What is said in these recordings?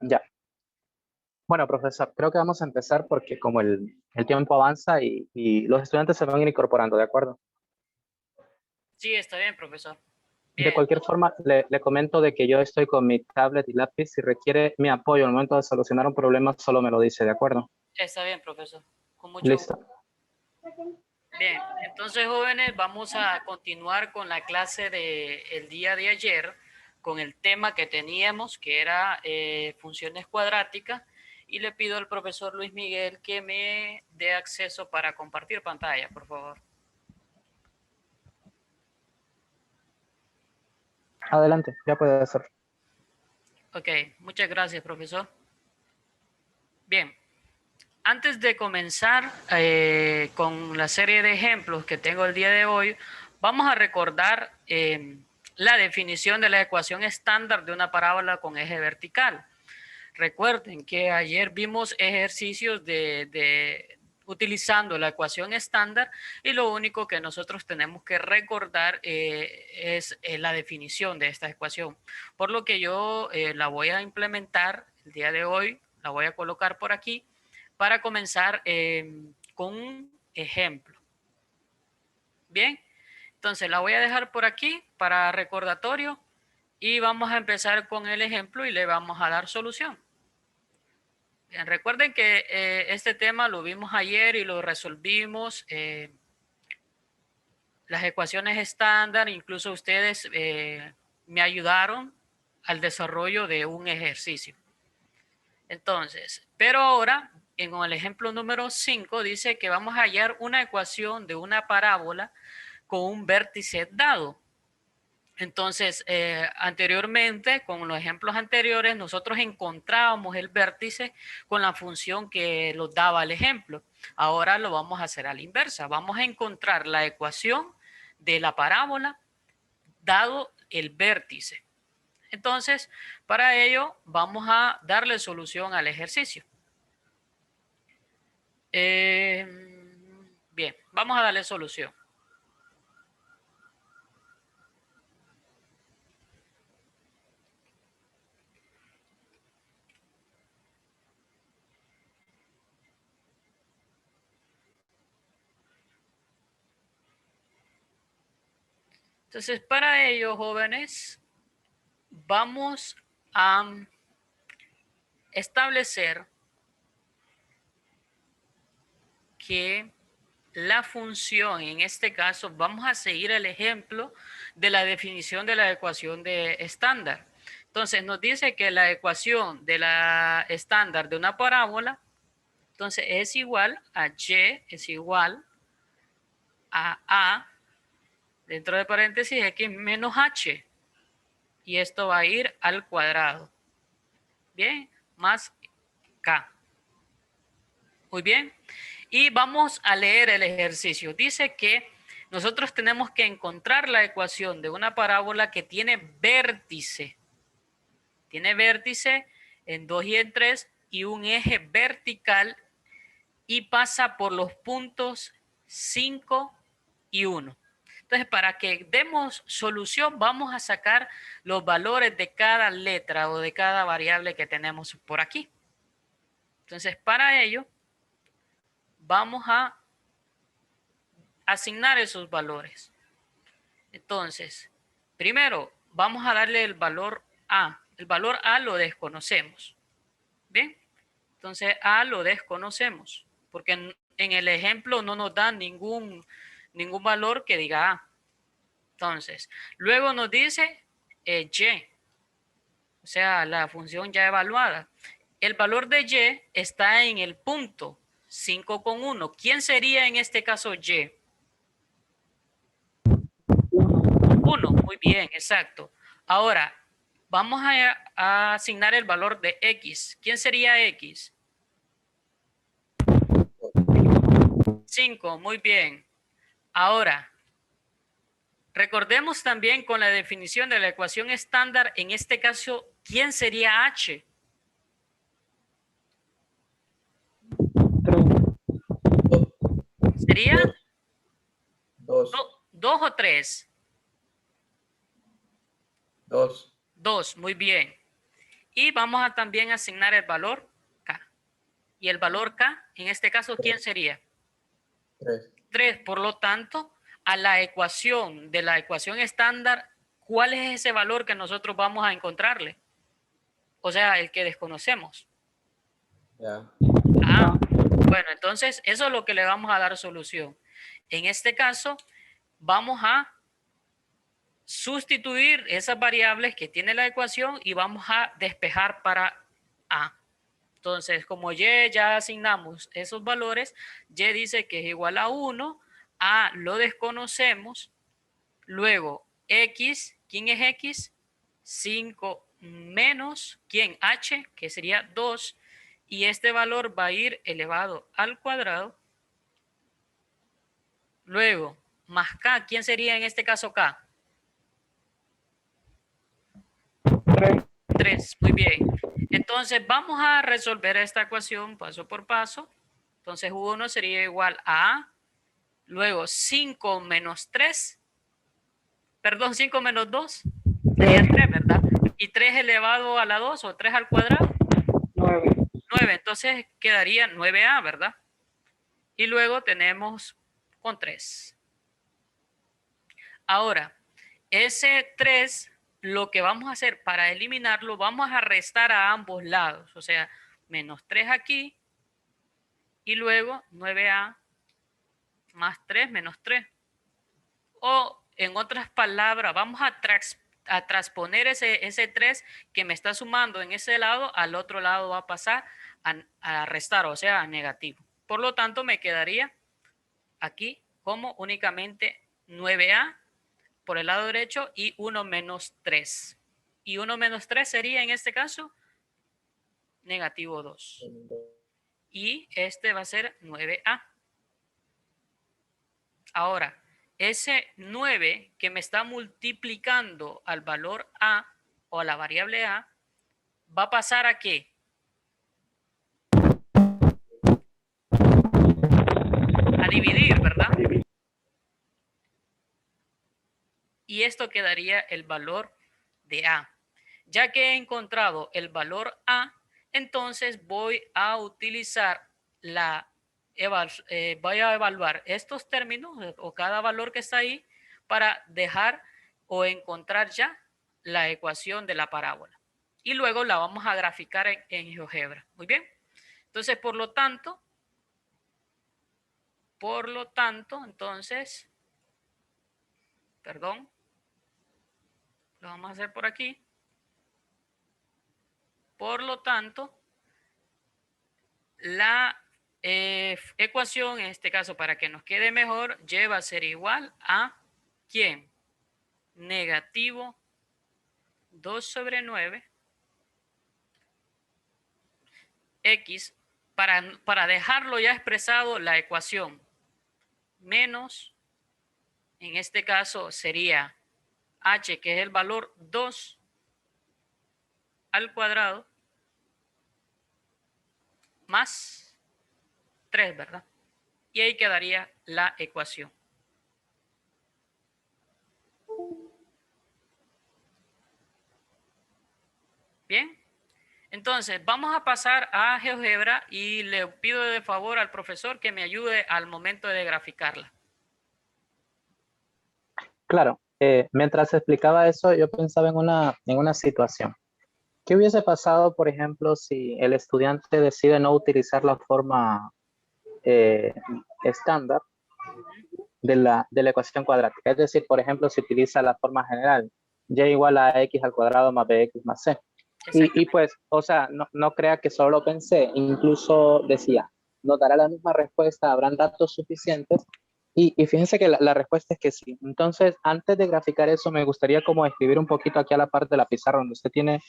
Ya. Bueno, profesor, creo que vamos a empezar porque como el tiempo avanza y los estudiantes se van a ir incorporando, ¿de acuerdo? Sí, está bien, profesor. De Bien, cualquier forma, le comento de que yo estoy con mi tablet y lápiz. Si requiere mi apoyo al momento de solucionar un problema, solo me lo dice, ¿de acuerdo? está bien, profesor. Con mucho Listo. gusto. Bien, entonces, jóvenes, vamos a continuar con la clase del día de ayer, con el tema que teníamos, que era funciones cuadráticas, y le pido al profesor Luis Miguel que me dé acceso para compartir pantalla, por favor. Adelante, ya puede hacer. Ok, muchas gracias, profesor. Bien, antes de comenzar con la serie de ejemplos que tengo el día de hoy, vamos a recordar la definición de la ecuación estándar de una parábola con eje vertical. Recuerden que ayer vimos ejercicios utilizando la ecuación estándar y lo único que nosotros tenemos que recordar es la definición de esta ecuación. Por lo que yo la voy a implementar el día de hoy, la voy a colocar por aquí para comenzar con un ejemplo. Bien, entonces la voy a dejar por aquí para recordatorio y vamos a empezar con el ejemplo y le vamos a dar solución. Bien, recuerden que este tema lo vimos ayer y lo resolvimos. Las ecuaciones estándar, incluso ustedes me ayudaron al desarrollo de un ejercicio. Entonces, pero ahora, en el ejemplo número 5, dice que vamos a hallar una ecuación de una parábola con un vértice dado. Entonces, anteriormente, con los ejemplos anteriores, nosotros encontrábamos el vértice con la función que nos daba el ejemplo. Ahora lo vamos a hacer a la inversa. Vamos a encontrar la ecuación de la parábola dado el vértice. Entonces, para ello, vamos a darle solución al ejercicio. Bien, vamos a darle solución. Entonces, para ello, jóvenes, vamos a establecer que la función, en este caso, vamos a seguir el ejemplo de la definición de la ecuación de estándar. Entonces, nos dice que la ecuación de la estándar de una parábola, entonces, es igual a y, es igual a dentro de paréntesis, x menos h. Y esto va a ir al cuadrado. Bien, más k. Muy bien. Y vamos a leer el ejercicio. Dice que nosotros tenemos que encontrar la ecuación de una parábola que tiene vértice. Tiene vértice en 2 y en 3 y un eje vertical y pasa por los puntos 5 y 1. Entonces, para que demos solución, vamos a sacar los valores de cada letra o de cada variable que tenemos por aquí. Entonces, para ello, vamos a asignar esos valores. Entonces, primero vamos a darle el valor A. El valor A lo desconocemos. ¿Bien? Entonces, A lo desconocemos, porque en el ejemplo no nos da ningún valor que diga A. Entonces, luego nos dice Y, o sea, la función ya evaluada. El valor de Y está en el punto 5,1. ¿Quién sería en este caso Y? 1, muy bien, exacto. Ahora, vamos a asignar el valor de X. ¿Quién sería X? 5, muy bien. Ahora, recordemos también con la definición de la ecuación estándar, en este caso, ¿quién sería H? 3. ¿Sería 2. 2 o 3? 2. 2, muy bien. Y vamos a también asignar el valor K. Y el valor K, en este caso, ¿quién sería? 3. 3. Por lo tanto, a la ecuación de la ecuación estándar, ¿cuál es ese valor que nosotros vamos a encontrarle? O sea, el que desconocemos. Ya. Ah, bueno, entonces eso es lo que le vamos a dar solución. En este caso, vamos a sustituir esas variables que tiene la ecuación y vamos a despejar para A. Entonces, como Y ya asignamos esos valores, Y dice que es igual a 1, A lo desconocemos, luego X, ¿quién es X? 5 menos, ¿quién? H, que sería 2, y este valor va a ir elevado al cuadrado. Luego, más K, ¿quién sería en este caso K? 3, muy bien. Entonces, vamos a resolver esta ecuación paso por paso. Entonces, 1 sería igual a A, luego 5 menos 3, perdón, 5 menos 2, sería 3, ¿verdad? Y 3 elevado a la 2 o 3 al cuadrado. 9, entonces quedaría 9A, ¿verdad? Y luego tenemos con 3. Ahora, ese 3, lo que vamos a hacer para eliminarlo, vamos a restar a ambos lados. O sea, menos 3 aquí y luego 9A más 3 menos 3. O en otras palabras, vamos a transponer ese 3 que me está sumando en ese lado, al otro lado va a pasar a restar, o sea, a negativo. Por lo tanto, me quedaría aquí como únicamente 9A por el lado derecho y 1 menos 3. Y 1 menos 3 sería en este caso negativo 2. Y este va a ser 9A. Ahora, ese 9 que me está multiplicando al valor A o a la variable A, va a pasar a ¿qué? A dividir, ¿verdad? Y esto quedaría el valor de A. Ya que he encontrado el valor A, entonces voy a utilizar voy a evaluar estos términos o cada valor que está ahí para dejar o encontrar ya la ecuación de la parábola. Y luego la vamos a graficar en GeoGebra. Muy bien. Entonces, por lo tanto, entonces, perdón, lo vamos a hacer por aquí. Por lo tanto, la ecuación, en este caso, para que nos quede mejor, y va a ser igual a ¿quién? Negativo 2 sobre 9 x, para dejarlo ya expresado la ecuación, menos, en este caso sería h, que es el valor 2 al cuadrado, más 3, ¿verdad? Y ahí quedaría la ecuación. Bien, entonces vamos a pasar a GeoGebra y le pido de favor al profesor que me ayude al momento de graficarla. Claro, mientras explicaba eso, yo pensaba en una situación. ¿Qué hubiese pasado, por ejemplo, si el estudiante decide no utilizar la forma estándar de la ecuación cuadrática? Es decir, por ejemplo, si utiliza la forma general, y igual a x al cuadrado más bx más c. Y pues, o sea, no crea que solo lo pensé, incluso decía, nos dará la misma respuesta, habrán datos suficientes, y fíjense que la respuesta es que sí. Entonces, antes de graficar eso, me gustaría como escribir un poquito aquí a la parte de la pizarra donde usted tiene,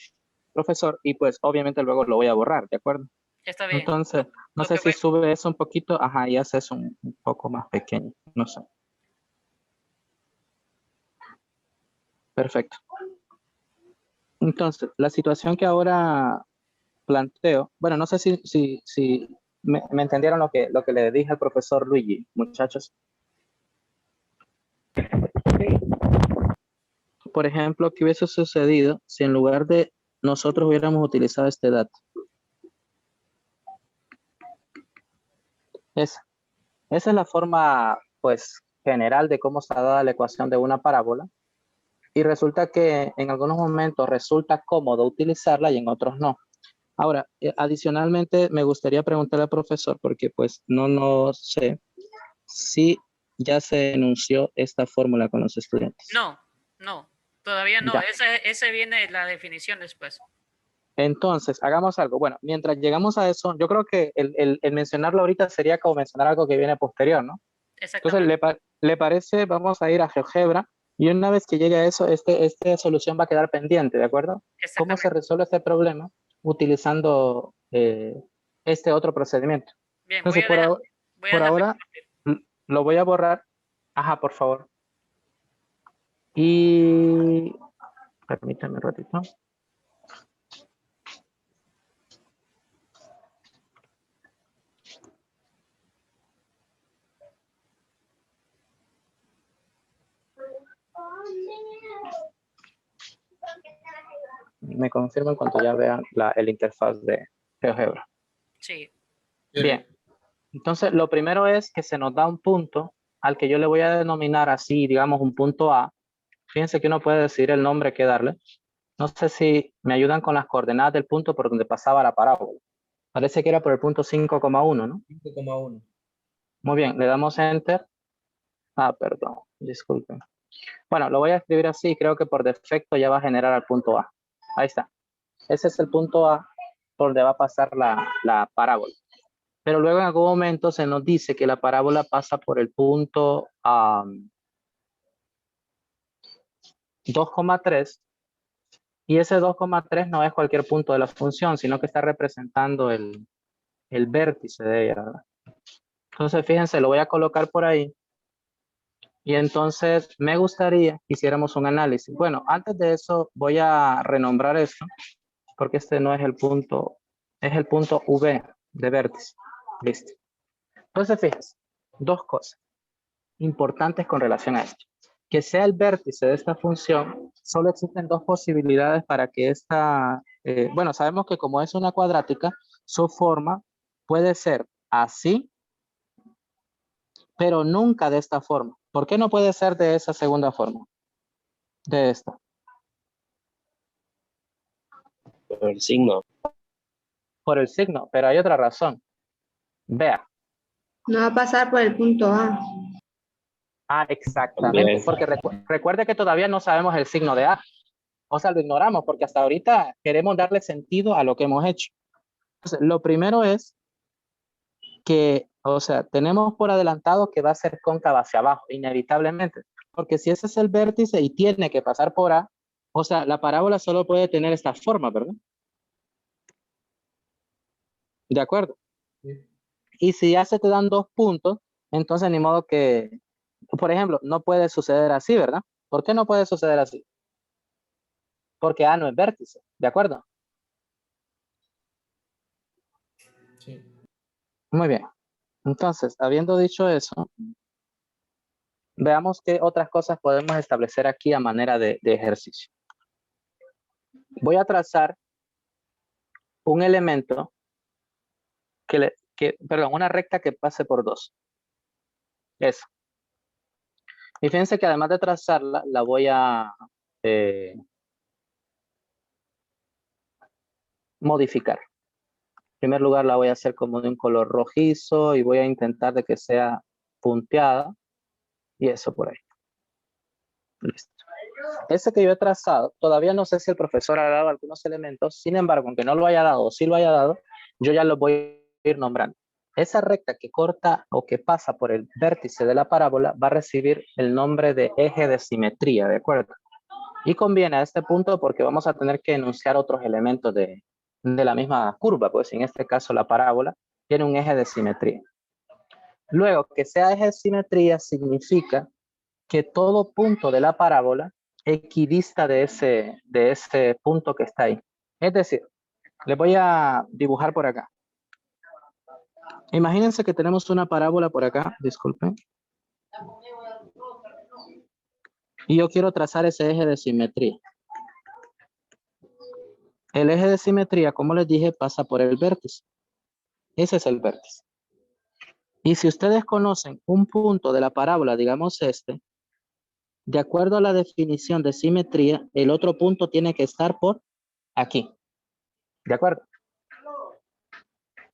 profesor, y pues obviamente luego lo voy a borrar, ¿de acuerdo? Está bien. Entonces, no sé si sube eso un poquito, ajá, y hace eso un poco más pequeño, no sé. Perfecto. Entonces, la situación que ahora planteo, bueno, no sé si me entendieron lo que le dije al profesor Luigi, muchachos. por ejemplo, qué hubiese sucedido si en lugar de nosotros hubiéramos utilizado este dato. Esa es la forma, pues, general de cómo está dada la ecuación de una parábola. Y resulta que en algunos momentos resulta cómodo utilizarla y en otros no. Ahora, adicionalmente, me gustaría preguntarle al profesor, porque pues no sé si ya se enunció esta fórmula con los estudiantes. No, todavía no. Ya. Ese viene la definición después. Entonces, hagamos algo. Bueno, mientras llegamos a eso, yo creo que el mencionarlo ahorita sería como mencionar algo que viene posterior, ¿no? Entonces, Exactamente. ¿le parece? Vamos a ir a GeoGebra y una vez que llegue a eso, esta solución va a quedar pendiente, ¿de acuerdo? ¿Cómo se Exactamente. resuelve este problema? Utilizando este otro procedimiento. Bien, Entonces, voy a por dejar de ahora, compartir. lo voy a borrar. Ajá, por favor. Y permítame un ratito. Me confirman cuando ya vean el interfaz de GeoGebra. Sí. Bien. Entonces, lo primero es que se nos da un punto al que yo le voy a denominar así, digamos, un punto A. Fíjense que uno puede decidir el nombre que darle. No sé si me ayudan con las coordenadas del punto por donde pasaba la parábola. Parece que era por el punto 5,1, ¿no? 5,1. Muy bien, le damos Enter. Ah, perdón, disculpen. Bueno, lo voy a escribir así. Creo que por defecto ya va a generar al punto A. Ahí está. Ese es el punto A por donde va a pasar la parábola. Pero luego en algún momento se nos dice que la parábola pasa por el punto 2,3 y ese 2,3 no es cualquier punto de la función, sino que está representando el vértice de ella, ¿verdad? Entonces, fíjense, lo voy a colocar por ahí y entonces me gustaría que hiciéramos un análisis. Bueno, antes de eso voy a renombrar esto porque este no es el punto, es el punto V de vértice. Listo. Entonces, fíjense, dos cosas importantes con relación a esto. Que sea el vértice de esta función, solo existen dos posibilidades para que esta, bueno, sabemos que como es una cuadrática, su forma puede ser así, pero nunca de esta forma. ¿Por qué no puede ser de esa segunda forma? De esta. Por el signo. Por el signo, pero hay otra razón. Vea. No va a pasar por el punto A. Ah, exactamente, También. porque recuerde que todavía no sabemos el signo de A. O sea, lo ignoramos porque hasta ahorita queremos darle sentido a lo que hemos hecho. Entonces, lo primero es que, o sea, tenemos por adelantado que va a ser cóncava hacia abajo, inevitablemente. Porque si ese es el vértice y tiene que pasar por A, o sea, la parábola solo puede tener esta forma, ¿verdad? ¿De acuerdo? Sí. Y si ya se te dan dos puntos, entonces ni modo que, por ejemplo, no puede suceder así, ¿verdad? ¿Por qué no puede suceder así? Porque A no es vértice, ¿de acuerdo? Sí. Muy bien. Entonces, habiendo dicho eso, veamos qué otras cosas podemos establecer aquí a manera de ejercicio. Voy a trazar un elemento perdón, una recta que pase por 2. Eso. Y fíjense que además de trazarla, la voy a modificar. En primer lugar, la voy a hacer como de un color rojizo y voy a intentar de que sea punteada. Y eso por ahí. Listo. Ese que yo he trazado, todavía no sé si el profesor ha dado algunos elementos, sin embargo, aunque no lo haya dado o sí lo haya dado, yo ya lo voy a ir nombrando. Esa recta que corta o que pasa por el vértice de la parábola va a recibir el nombre de eje de simetría, ¿de acuerdo? Y conviene a este punto porque vamos a tener que enunciar otros elementos de la misma curva, pues en este caso la parábola tiene un eje de simetría. Luego, que sea eje de simetría significa que todo punto de la parábola equidista de ese punto que está ahí. Es decir, les voy a dibujar por acá. Imagínense que tenemos una parábola por acá, disculpen. Y yo quiero trazar ese eje de simetría. El eje de simetría, como les dije, pasa por el vértice. Ese es el vértice. Y si ustedes conocen un punto de la parábola, digamos este, de acuerdo a la definición de simetría, el otro punto tiene que estar por aquí. ¿De acuerdo?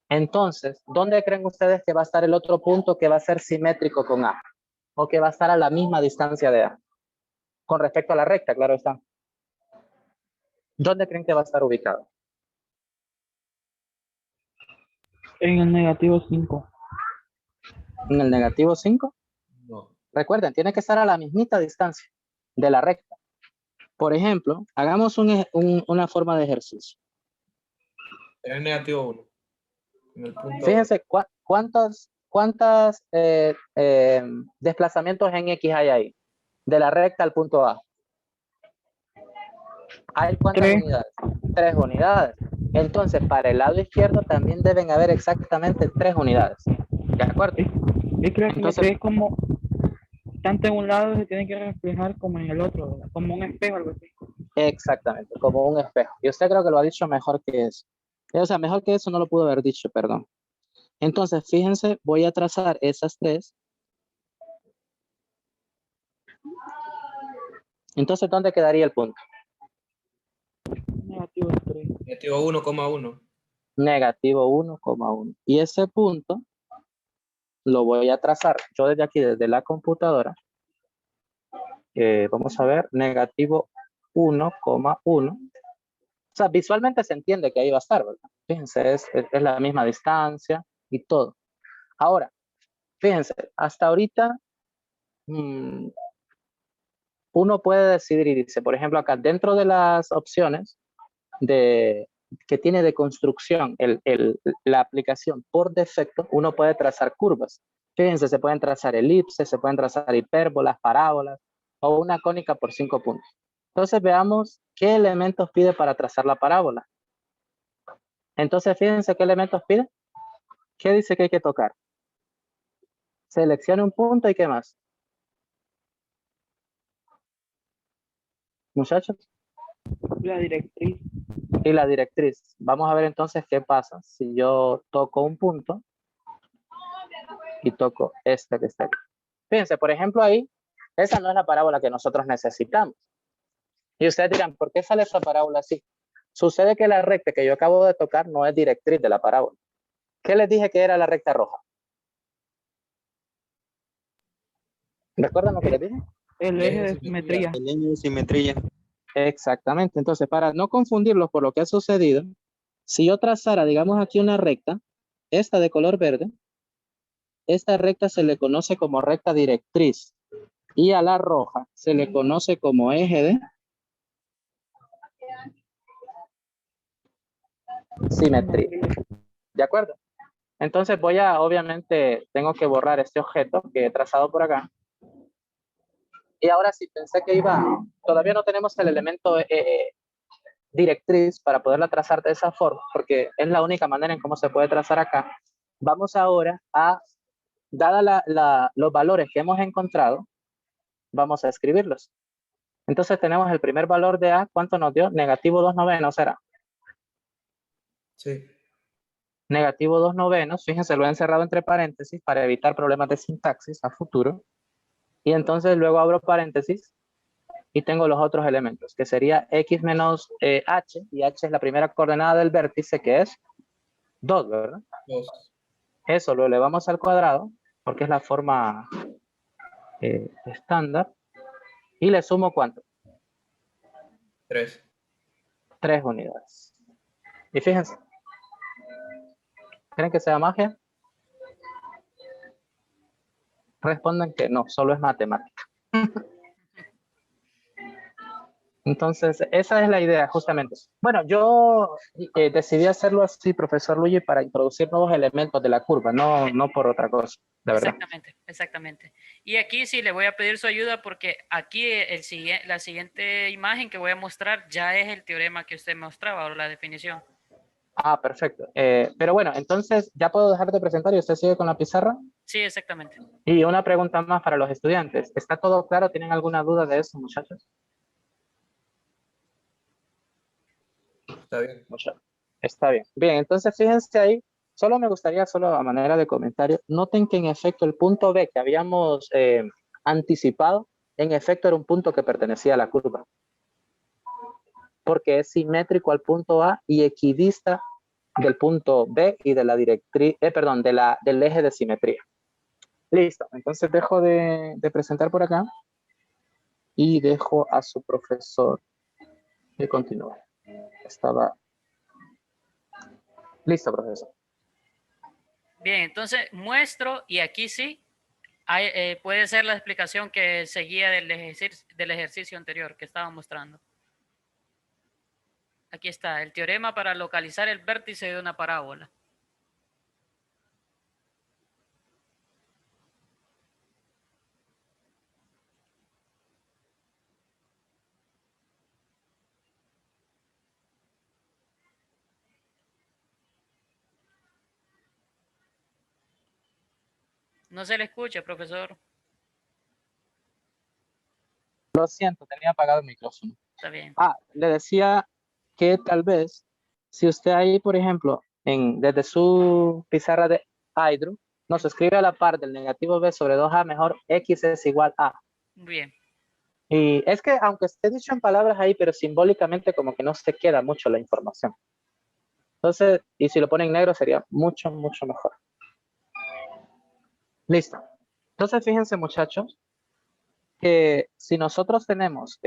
Entonces, ¿dónde creen ustedes que va a estar el otro punto que va a ser simétrico con A? O que va a estar a la misma distancia de A. Con respecto a la recta, claro está. ¿Dónde creen que va a estar ubicado? En el negativo 5. ¿En el negativo 5? No. Recuerden, tiene que estar a la mismita distancia de la recta. Por ejemplo, hagamos una forma de ejercicio. En el negativo 1. En el punto Fíjense cuántos desplazamientos en X hay ahí. De la recta al punto A. ¿Hay cuántas 3. unidades? 3 unidades. Entonces, para el lado izquierdo también deben haber exactamente 3 unidades. ¿De acuerdo? Yo creo que Entonces, es como, tanto en un lado se tiene que reflejar como en el otro, ¿verdad? Como un espejo, algo así. exactamente, como un espejo. Y usted creo que lo ha dicho mejor que eso. O sea, mejor que eso no lo pudo haber dicho, perdón. Entonces, fíjense, voy a trazar esas 3. Entonces, ¿dónde quedaría el punto? Negativo 3. negativo 1,1. Negativo 1,1. Y ese punto lo voy a trazar yo desde aquí, desde la computadora. Vamos a ver, negativo 1,1. O sea, visualmente se entiende que ahí va a estar, ¿verdad? Fíjense, es la misma distancia y todo. Ahora, fíjense, hasta ahorita uno puede decidir y dice, por ejemplo, acá dentro de las opciones que tiene de construcción la aplicación por defecto, uno puede trazar curvas. Fíjense, se pueden trazar elipses, se pueden trazar hipérbolas, parábolas o una cónica por 5 puntos. Entonces veamos qué elementos pide para trazar la parábola. Entonces fíjense qué elementos pide. ¿Qué dice que hay que tocar? Seleccione un punto y qué más. Muchachos. La directriz. Y la directriz. Vamos a ver entonces qué pasa si yo toco un punto y toco este que está aquí. Fíjense, por ejemplo, ahí, esa no es la parábola que nosotros necesitamos. Y ustedes dirán, ¿por qué sale esa parábola así? Sucede que la recta que yo acabo de tocar no es directriz de la parábola. ¿Qué les dije que era la recta roja? ¿Recuerdan lo que les dije? El eje de simetría. El eje de simetría. Exactamente. Entonces, para no confundirlos por lo que ha sucedido, si yo trazara, digamos aquí una recta, esta de color verde, esta recta se le conoce como recta directriz y a la roja se le conoce como eje de simetría. ¿De acuerdo? Entonces obviamente, tengo que borrar este objeto que he trazado por acá. Y ahora sí, pensé que todavía no tenemos el elemento directriz para poderla trazar de esa forma, porque es la única manera en cómo se puede trazar acá. Vamos ahora dada los valores que hemos encontrado, vamos a escribirlos. Entonces tenemos el primer valor de A, ¿cuánto nos dio? Negativo 2/9 será. Sí. Negativo 2/9, fíjense, lo he encerrado entre paréntesis para evitar problemas de sintaxis a futuro. Y entonces luego abro paréntesis y tengo los otros elementos, que sería x menos h, y h es la primera coordenada del vértice, que es 2, ¿verdad? 2. Eso lo elevamos al cuadrado, porque es la forma estándar, y le sumo ¿cuánto? 3. 3 unidades. Y fíjense, ¿creen que sea magia? Responden que no, solo es matemática. Entonces, esa es la idea, justamente. Bueno, yo decidí hacerlo así, profesor Luigi, para introducir nuevos elementos de la curva, no por otra cosa, de verdad. Exactamente, exactamente. Y aquí sí le voy a pedir su ayuda porque aquí la siguiente imagen que voy a mostrar ya es el teorema que usted mostraba, o la definición. Ah, perfecto. Pero bueno, entonces, ¿ya puedo dejar de presentar y usted sigue con la pizarra? Sí, exactamente. Y una pregunta más para los estudiantes. ¿Está todo claro? ¿Tienen alguna duda de eso, muchachos? Está bien. Está bien. Bien, entonces fíjense ahí. Solo me gustaría, solo a manera de comentario, noten que en efecto el punto B que habíamos anticipado, en efecto era un punto que pertenecía a la curva. Porque es simétrico al punto A y equidista del punto B y de la directriz, perdón, del eje de simetría. Listo, entonces dejo de presentar por acá y dejo a su profesor que continúe. Estaba listo, profesor. Bien, entonces muestro, y aquí sí, puede ser la explicación que seguía del ejercicio anterior que estaba mostrando. Aquí está, el teorema para localizar el vértice de una parábola. No se le escucha, profesor. Lo siento, tenía apagado el micrófono. Está bien. Le decía que tal vez, si usted ahí, por ejemplo, desde su pizarra de Hydro, nos escribe a la par del negativo B sobre 2A, mejor X es igual a. Bien. Y es que aunque esté dicho en palabras ahí, pero simbólicamente como que no se queda mucho la información. Entonces, y si lo pone en negro sería mucho, mucho mejor. Listo. Entonces, fíjense, muchachos, que si nosotros tenemos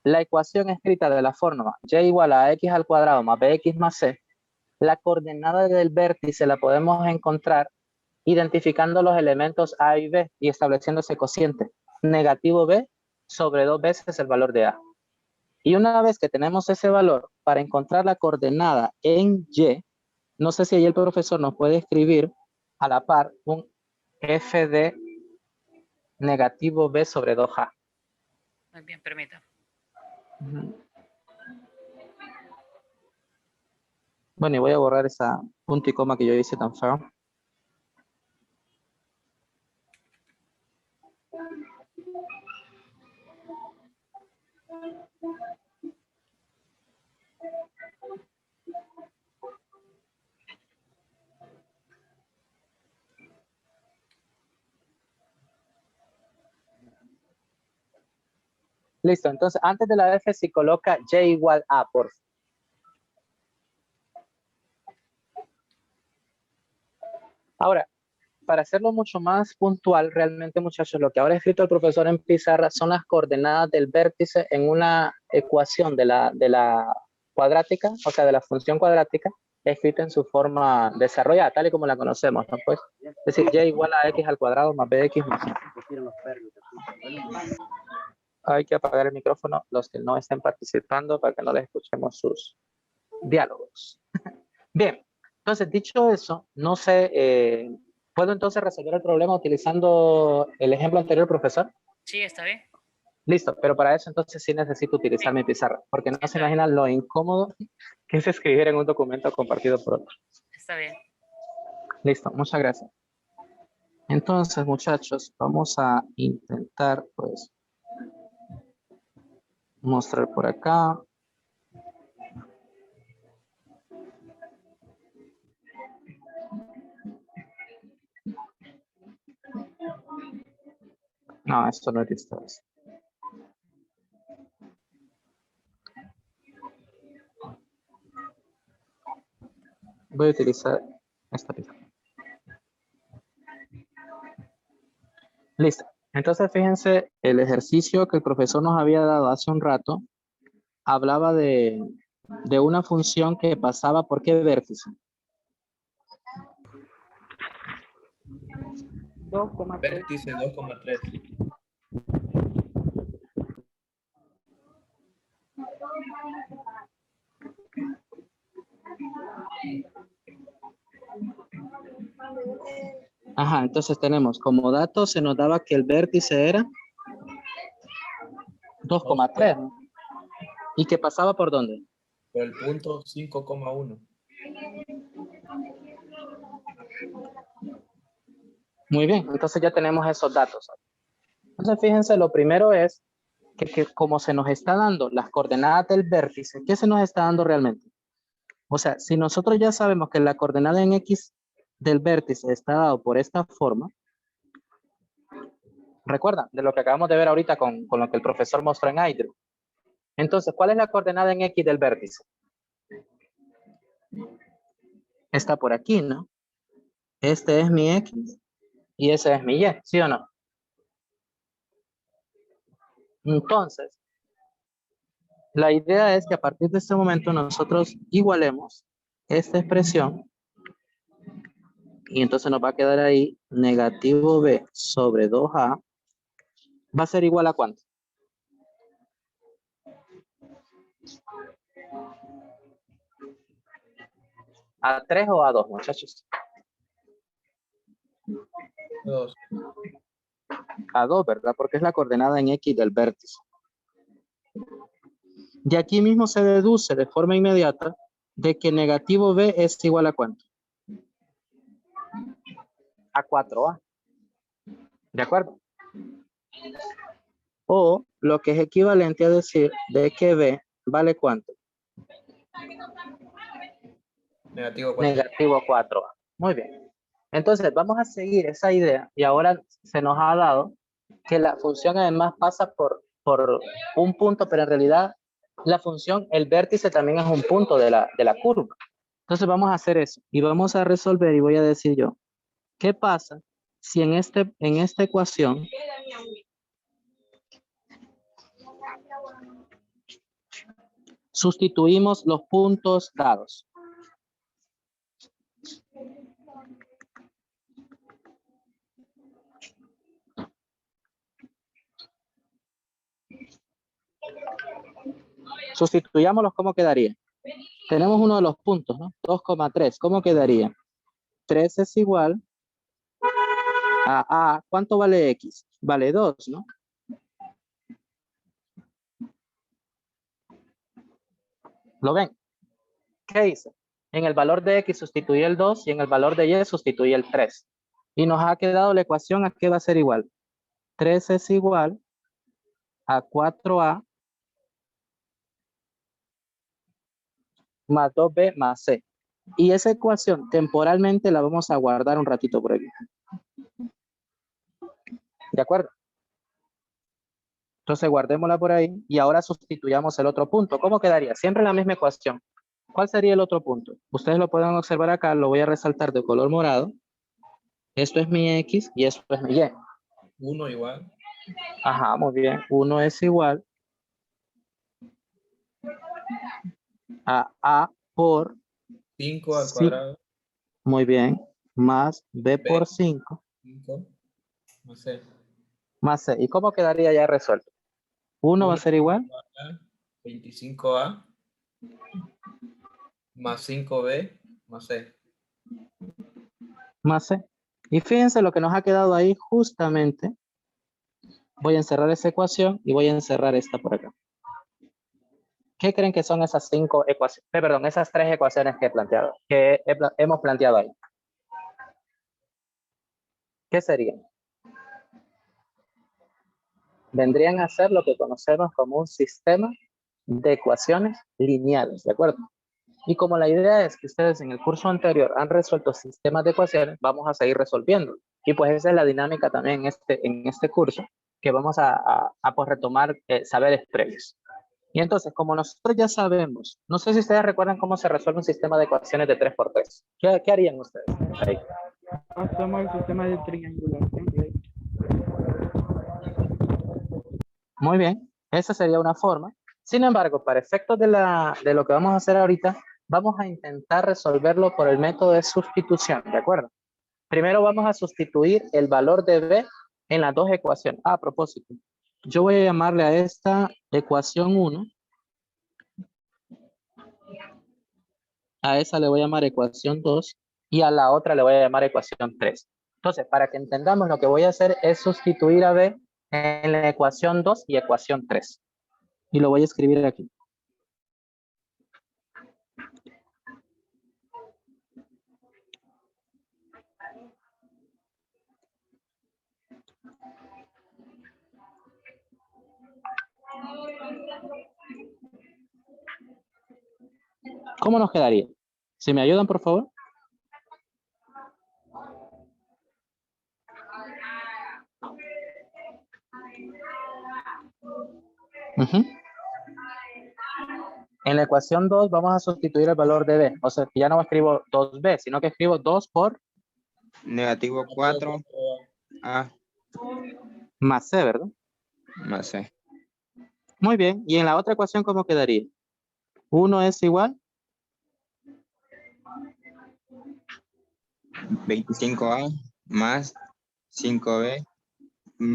la ecuación escrita de la forma y igual a x al cuadrado más bx más c, la coordenada del vértice la podemos encontrar identificando los elementos a y b y estableciendo ese cociente. Negativo b sobre 2 veces el valor de a. Y una vez que tenemos ese valor, para encontrar la coordenada en y, no sé si ahí el profesor nos puede escribir a la par un f de negativo b sobre 2a. Muy bien, permita. Bueno, y voy a borrar esa punto y coma que yo hice tan feo. Listo, entonces antes de la F se coloca y igual a, por favor. Ahora, para hacerlo mucho más puntual, realmente, muchachos, lo que ahora ha escrito el profesor en pizarra son las coordenadas del vértice en una ecuación de la cuadrática, o sea, de la función cuadrática, escrita en su forma desarrollada, tal y como la conocemos, ¿no? Pues, es decir, y igual a x al cuadrado más bx más c. Hay que apagar el micrófono los que no estén participando para que no les escuchemos sus diálogos. Bien, entonces dicho eso, no sé, ¿puedo entonces resolver el problema utilizando el ejemplo anterior, profesor? Sí, está bien. Listo, pero para eso entonces sí necesito utilizar mi pizarra, porque no se Está bien. imaginan lo incómodo que es escribir en un documento compartido por otro. Está bien. Listo, muchas gracias. Entonces, muchachos, vamos a intentar, pues, mostrar por acá. No, esto no es distancia. Voy a utilizar esta pizarra. Listo. Entonces, fíjense, el ejercicio que el profesor nos había dado hace un rato hablaba de una función que pasaba por qué vértice. 2,3. Vértice 2,3. Ajá, entonces tenemos como dato, se nos daba que el vértice era 2,3. ¿No? ¿Y que pasaba por dónde? Por el punto 5,1. Muy bien, entonces ya tenemos esos datos. Entonces fíjense, lo primero es que como se nos está dando las coordenadas del vértice, ¿qué se nos está dando realmente? O sea, si nosotros ya sabemos que la coordenada en X del vértice está dado por esta forma, recuerda de lo que acabamos de ver ahorita con lo que el profesor mostró en Hydro. Entonces, ¿cuál es la coordenada en X del vértice? Está por aquí, ¿no? Este es mi X y ese es mi Y, ¿sí o no? Entonces, la idea es que a partir de este momento nosotros igualemos esta expresión y entonces nos va a quedar ahí negativo B sobre 2A va a ser igual a ¿cuánto? ¿A 3 o a 2, muchachos? 2. A 2, ¿verdad? Porque es la coordenada en X del vértice. De aquí mismo se deduce de forma inmediata de que negativo B es igual a ¿cuánto? A 4A. ¿De acuerdo? O lo que es equivalente a decir de que B vale ¿cuánto? Negativo 4. Negativo 4A. Muy bien. Entonces vamos a seguir esa idea y ahora se nos ha dado que la función además pasa por un punto, pero en realidad la función, el vértice también es un punto de la curva. Entonces vamos a hacer eso y vamos a resolver y voy a decir yo, ¿qué pasa si en esta ecuación sustituimos los puntos dados? Sustituyámoslos, ¿cómo quedaría? Tenemos uno de los puntos, ¿no? 2,3. ¿Cómo quedaría? 3 es igual a ¿cuánto vale X? Vale 2, ¿no? ¿Lo ven? ¿Qué hice? En el valor de X sustituí el 2 y en el valor de Y sustituí el 3. Y nos ha quedado la ecuación, ¿a qué va a ser igual? 3 es igual a 4A más 2B más C. Y esa ecuación temporalmente la vamos a guardar un ratito por aquí. ¿De acuerdo? Entonces guardémosla por ahí y ahora sustituyamos el otro punto. ¿Cómo quedaría? Siempre la misma ecuación. ¿Cuál sería el otro punto? Ustedes lo pueden observar acá, lo voy a resaltar de color morado. Esto es mi X y esto es mi Y. 1 igual. Ajá, muy bien. 1 es igual a por 5 al sí, cuadrado. muy bien, más B B. por 5 5 más C. más C. ¿Y cómo quedaría ya resuelto? 1 va a 1 ser igual 25A más 5B más C. más C. Y fíjense lo que nos ha quedado ahí justamente. Voy a encerrar esa ecuación y voy a encerrar esta por acá. ¿Qué creen que son esas 5 ecuaciones? Perdón, esas 3 ecuaciones que he planteado, hemos planteado ahí. ¿Qué serían? Vendrían a ser lo que conocemos como un sistema de ecuaciones lineales, ¿de acuerdo? Y como la idea es que ustedes en el curso anterior han resuelto sistemas de ecuaciones, vamos a seguir resolviendo. Y pues esa es la dinámica también en este curso, que vamos a pues retomar saberes previos. Y entonces, como nosotros ya sabemos, no sé si ustedes recuerdan cómo se resuelve un sistema de ecuaciones de 3×3. ¿Qué harían ustedes ahí? Hacemos el sistema de triangulación. Muy bien, esa sería una forma. Sin embargo, para efectos de lo que vamos a hacer ahorita, vamos a intentar resolverlo por el método de sustitución, ¿de acuerdo? Primero vamos a sustituir el valor de B en las dos ecuaciones. A propósito, yo voy a llamarle a esta ecuación 1. A esa le voy a llamar ecuación 2 y a la otra le voy a llamar ecuación 3. Entonces, para que entendamos, lo que voy a hacer es sustituir a B en la ecuación 2 y ecuación 3. Y lo voy a escribir aquí. ¿Cómo nos quedaría? Si me ayudan, por favor. Ujú. En la ecuación 2 vamos a sustituir el valor de b. O sea, que ya no escribo 2b, sino que escribo 2 por Negativo 4A más c, ¿verdad? más C. Muy bien. Y en la otra ecuación, ¿cómo quedaría? 1 es igual 25A más 5B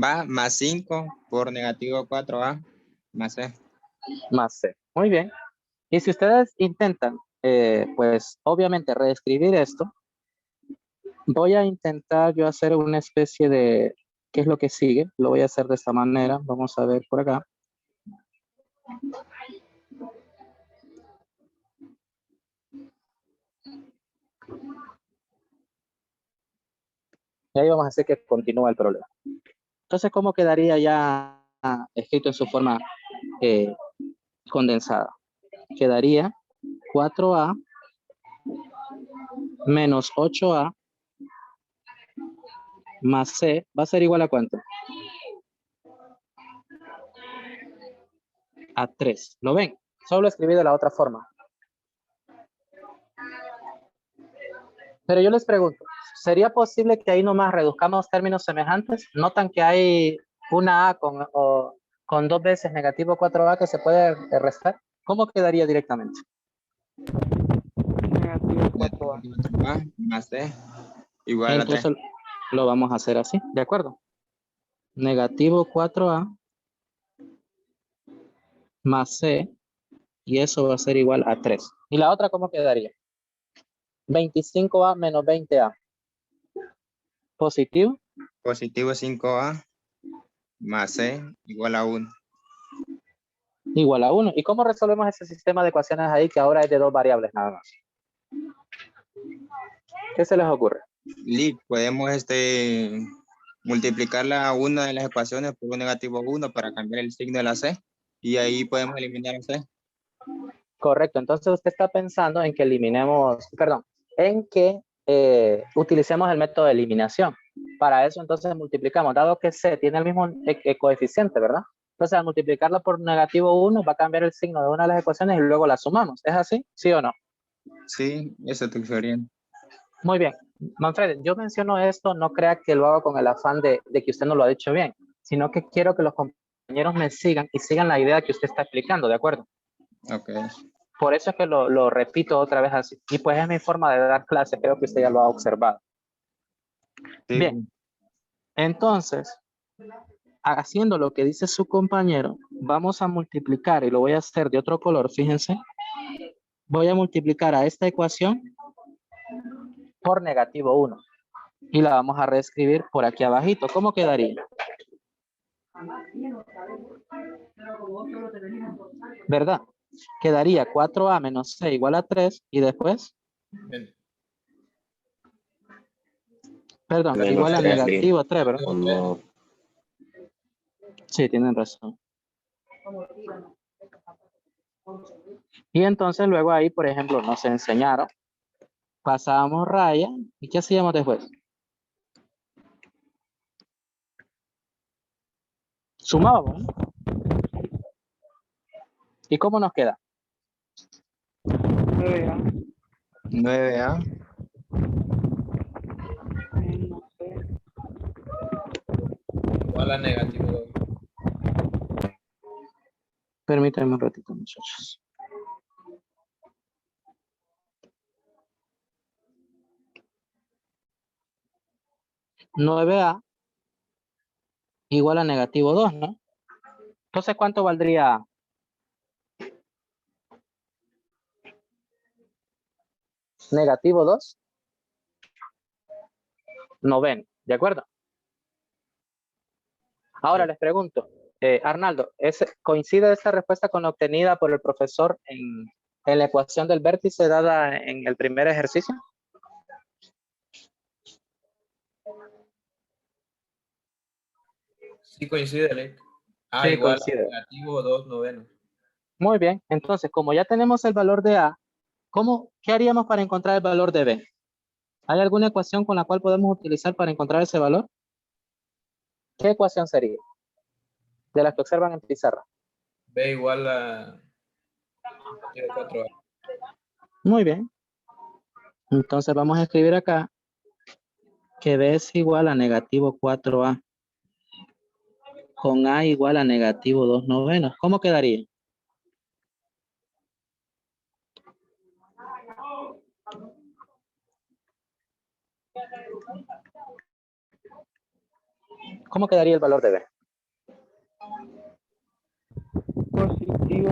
va más 5 por negativo 4A más C. más c. Muy bien. Y si ustedes intentan, pues obviamente reescribir esto, voy a intentar yo hacer una especie de, ¿qué es lo que sigue? Lo voy a hacer de esta manera. Vamos a ver por acá. Y ahí vamos a hacer que continúe el problema. Entonces, ¿cómo quedaría ya escrito en su forma condensada? Quedaría 4A menos 8A más C va a ser igual a ¿cuánto? A 3. ¿Lo ven? Solo escribí de la otra forma. Pero yo les pregunto, ¿sería posible que ahí nomás reduzcamos términos semejantes? ¿Notan que hay una A con 2 veces negativo 4A que se puede restar? ¿Cómo quedaría directamente? Negativo 4A. 4A más C igual a 3. Entonces lo vamos a hacer así, ¿de acuerdo? Negativo 4A más C, y eso va a ser igual a 3. ¿Y la otra cómo quedaría? 25A menos 20A. Positivo. Positivo 5A más C igual a 1. Igual a 1. ¿Y cómo resolvemos ese sistema de ecuaciones ahí que ahora es de 2 variables nada más? ¿Qué se les ocurre? Podemos multiplicar una de las ecuaciones por un negativo 1 para cambiar el signo de la C y ahí podemos eliminar la C. Correcto. Entonces usted está pensando en que eliminemos, perdón, en que utilicemos el método de eliminación. Para eso entonces multiplicamos, dado que C tiene el mismo coeficiente, ¿verdad? Entonces al multiplicarlo por negativo 1 va a cambiar el signo de una de las ecuaciones y luego la sumamos. ¿Es así? ¿Sí o no? Sí, eso te bien. Muy bien. Manfred, yo menciono esto, no crea que lo hago con el afán de que usted no lo ha dicho bien, sino que quiero que los compañeros me sigan y sigan la idea que usted está explicando, ¿de acuerdo? Ok. Por eso es que lo repito otra vez así. Y pues es mi forma de dar clase, creo que usted ya lo ha observado. Sí. Bien, entonces, haciendo lo que dice su compañero, vamos a multiplicar, y lo voy a hacer de otro color, fíjense. Voy a multiplicar a esta ecuación por negativo 1. Y la vamos a reescribir por aquí abajito. ¿Cómo quedaría? ¿Verdad? Quedaría 4A menos C igual a 3 y después, perdón, Menos igual a 3, negativo 3, ¿verdad? o no. Sí, tienen razón. Y entonces luego ahí, por ejemplo, nos enseñaron, pasábamos raya, ¿y qué hacíamos después? Sumábamos, ¿no? ¿Y cómo nos queda? 9A 9A menos C. Igual a negativo 2. Permítanme un ratito, muchachos. (9A) igual a negativo 2, ¿no? Entonces, ¿cuánto valdría A? Negativo 2, noveno, ¿de acuerdo? Ahora les pregunto, Arnaldo, ¿coincide esta respuesta con la obtenida por el profesor en la ecuación del vértice dada en el primer ejercicio? Sí coincide, Alec. A Sí, igual coincide. a negativo 2 novenos. Muy bien, entonces como ya tenemos el valor de A, ¿Qué haríamos para encontrar el valor de B? ¿Hay alguna ecuación con la cual podemos utilizar para encontrar ese valor? ¿Qué ecuación sería? De las que observan en pizarra. B igual a 4A. Muy bien. Entonces vamos a escribir acá que B es igual a negativo 4A con A igual a negativo 2/9. ¿Cómo quedaría? ¿Cómo quedaría el valor de B? Positivo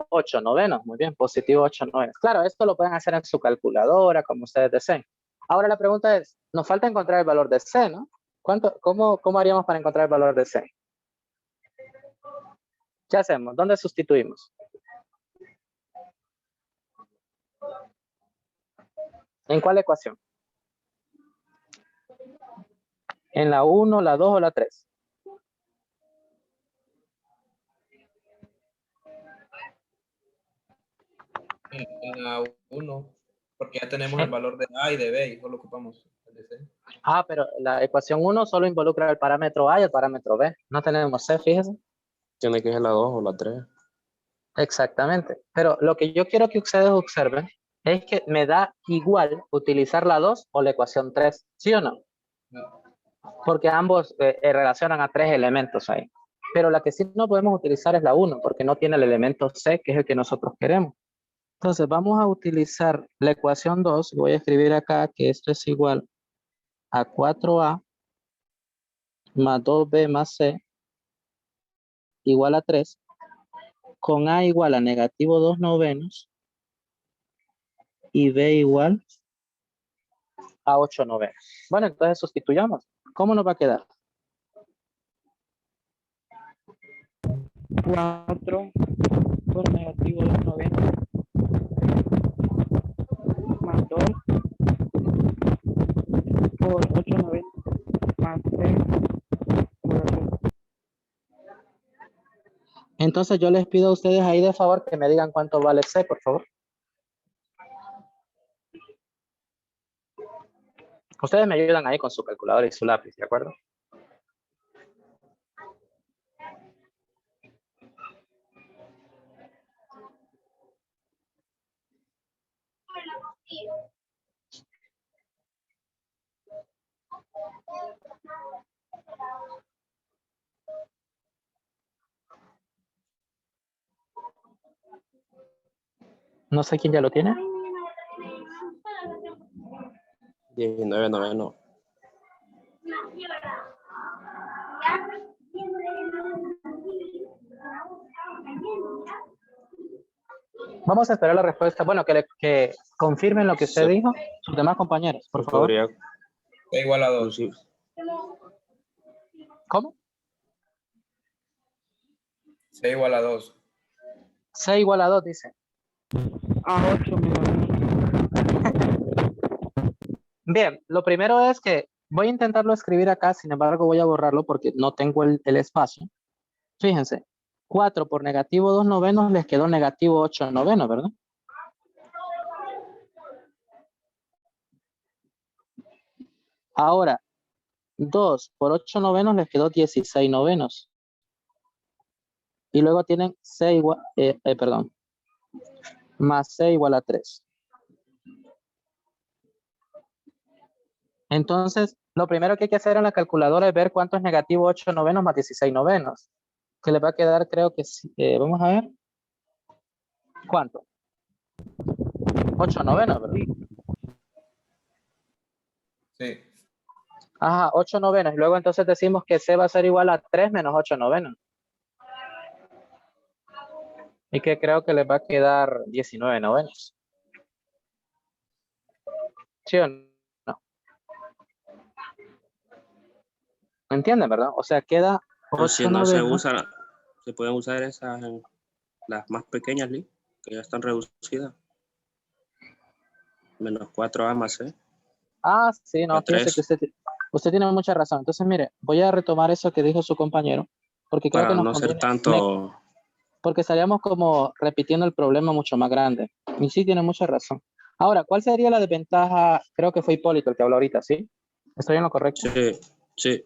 8/9, muy bien, positivo 8/9. Claro, esto lo pueden hacer en su calculadora, como ustedes deseen. Ahora la pregunta es, nos falta encontrar el valor de C, ¿no? ¿Cómo haríamos para encontrar el valor de C? ¿Qué hacemos? ¿Dónde sustituimos? ¿En cuál ecuación? ¿En la 1, la 2 o la 3? En la 1, porque ya tenemos el valor de A y de B y solo ocupamos el de C. Ah, pero la ecuación 1 solo involucra el parámetro A y el parámetro B. No tenemos C, fíjese. Tiene que ser la 2 o la 3. Exactamente. Pero lo que yo quiero que ustedes observen es que me da igual utilizar la 2 o la ecuación 3, ¿sí o no? Porque ambos relacionan a 3 elementos ahí. Pero la que sí no podemos utilizar es la 1, porque no tiene el elemento C, que es el que nosotros queremos. Entonces vamos a utilizar la ecuación 2. Voy a escribir acá que esto es igual a 4A más 2B más C igual a 3, con A igual a negativo 2/9 y B igual a 8/9. Bueno, entonces sustituyamos. ¿Cómo nos va a quedar? 4 por negativo 2/9 más 2 por 8/9 más 6 por 8. Entonces yo les pido a ustedes ahí de favor que me digan cuánto vale C, por favor. Ustedes me ayudan ahí con su calculadora y su lápiz, ¿de acuerdo? No sé quién ya lo tiene. 19/9. Vamos a esperar la respuesta. Bueno, que confirmen lo que usted dijo, sus demás compañeros, por favor. Podría B igual a 2. inclusive- ¿Cómo? C igual a 2. C igual a 2, dice. A 8 Bien, lo primero es que voy a intentarlo escribir acá, sin embargo voy a borrarlo porque no tengo el espacio. Fíjense, 4 por negativo 2/9 les quedó negativo 8/9, ¿verdad? Ahora, 2 por 8/9 les quedó 16/9. Y luego tienen C igual, más C igual a 3. Entonces, lo primero que hay que hacer en la calculadora es ver cuánto es negativo 8/9 más 16/9. Que le va a quedar, creo que, vamos a ver. ¿Cuánto? 8/9, ¿verdad? Sí. Ajá, 8/9. Y luego entonces decimos que C va a ser igual a 3 menos 8/9. Y que creo que les va a quedar 19/9. ¿Sí o no? ¿Entienden, verdad? O sea, queda Pero si no se 8/9. usan, se pueden usar esas, las más pequeñas, ¿sí? Que ya están reducidas. Menos 4A más C. Ah, sí, no, De fíjese que 3. usted tiene mucha razón. Entonces, mire, voy a retomar eso que dijo su compañero, porque creo que Para nos no ser conviene. tanto porque estaríamos como repitiendo el problema mucho más grande. Y sí, tiene mucha razón. Ahora, ¿cuál sería la desventaja? Creo que fue Hipólito el que habló ahorita, ¿sí? ¿Estoy en lo correcto? Sí, sí.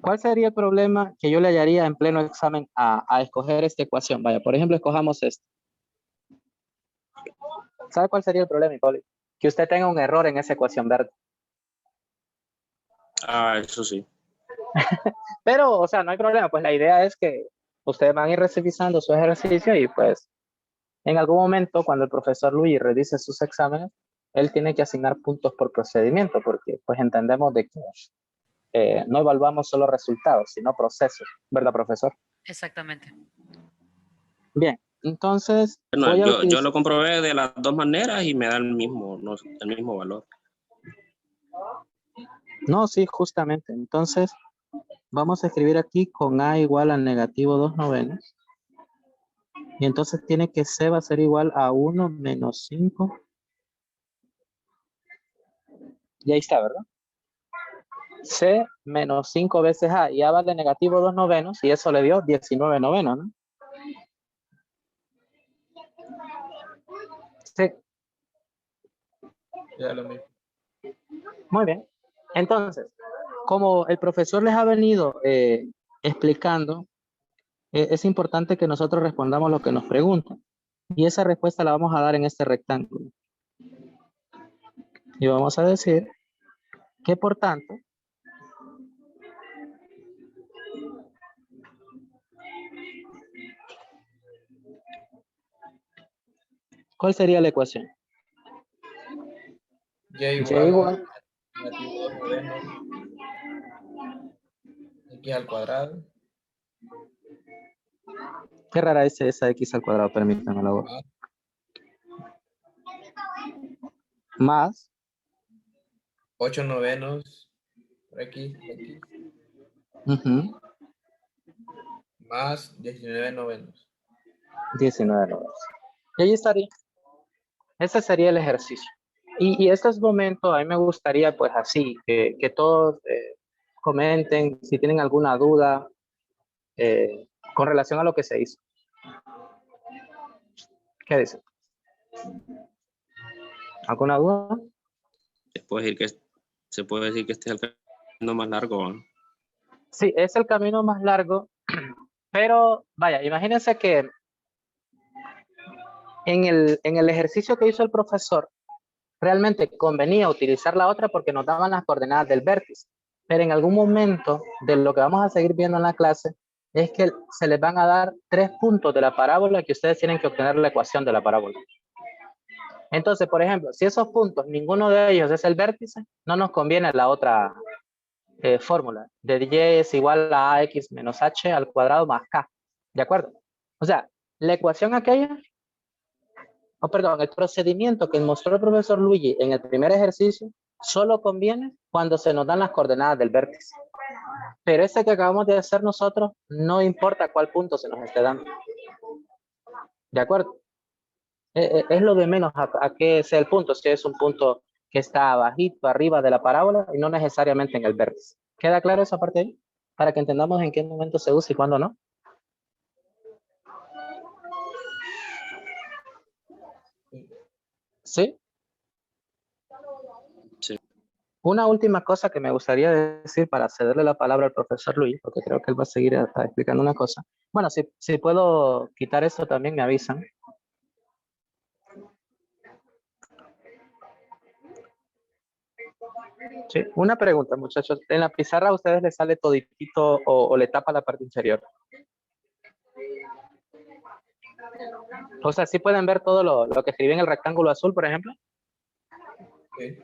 ¿Cuál sería el problema que yo le hallaría en pleno examen a escoger esta ecuación? Vaya, por ejemplo, escojamos esto. ¿Sabe cuál sería el problema, Hipólito? Que usted tenga un error en esa ecuación verde. Ah, eso sí. Pero, o sea, no hay problema, pues la idea es que ustedes van a ir revisando su ejercicio y pues en algún momento cuando el profesor Luis revise sus exámenes, él tiene que asignar puntos por procedimiento, porque pues entendemos de que no evaluamos solo resultados, sino procesos, ¿verdad, profesor? Exactamente. Bien, entonces Bueno, voy a yo utilizar... lo comprobé de las dos maneras y me da el mismo, no, el mismo valor. No, sí, justamente. Entonces, vamos a escribir aquí con A igual a negativo 2/9. Y entonces tiene que C va a ser igual a 1 menos 5. Y ahí está, ¿verdad? C menos 5 veces A. Y A vale negativo 2/9 y eso le dio 19/9, ¿no? Sí, Ya lo mismo. muy bien. Entonces, como el profesor les ha venido explicando, es importante que nosotros respondamos lo que nos preguntan. Y esa respuesta la vamos a dar en este rectángulo. Y vamos a decir que, por tanto, ¿cuál sería la ecuación? Y Y igual a igual, negativo 2/9 x al cuadrado qué rara es esa x al cuadrado, permítanme la voz. Más, 8 novenos por x ujú, más 19 novenos. 19/9. Y ahí estaría. Ese sería el ejercicio. Y este es momento, a mí me gustaría pues así, que todos comenten si tienen alguna duda con relación a lo que se hizo. ¿Qué dicen? ¿Alguna duda? Se puede decir que este es el camino más largo, ¿no? Sí, es el camino más largo, pero vaya, imagínense que en el ejercicio que hizo el profesor, realmente convenía utilizar la otra porque nos daban las coordenadas del vértice. Pero en algún momento de lo que vamos a seguir viendo en la clase es que se les van a dar 3 puntos de la parábola que ustedes tienen que obtener la ecuación de la parábola. Entonces, por ejemplo, si esos puntos, ninguno de ellos es el vértice, no nos conviene la otra fórmula de y es igual a ax menos h al cuadrado más k. ¿De acuerdo? O sea, la ecuación aquella, perdón, el procedimiento que mostró el profesor Luigi en el primer ejercicio solo conviene cuando se nos dan las coordenadas del vértice. Pero ese que acabamos de hacer nosotros, no importa cuál punto se nos esté dando. ¿De acuerdo? Es lo de menos a qué sea el punto, si es un punto que está abajito, arriba de la parábola y no necesariamente en el vértice. ¿Queda claro esa parte ahí? Para que entendamos en qué momento se usa y cuándo no. ¿Sí? Sí. Una última cosa que me gustaría decir para cederle la palabra al profesor Luis, porque creo que él va a seguir explicando una cosa. Bueno, si puedo quitar esto también me avisan. Sí, una pregunta, muchachos. ¿En la pizarra a ustedes les sale toditito o le tapa la parte inferior? O sea, ¿sí pueden ver todo lo que escribí en el rectángulo azul, por ejemplo? Sí.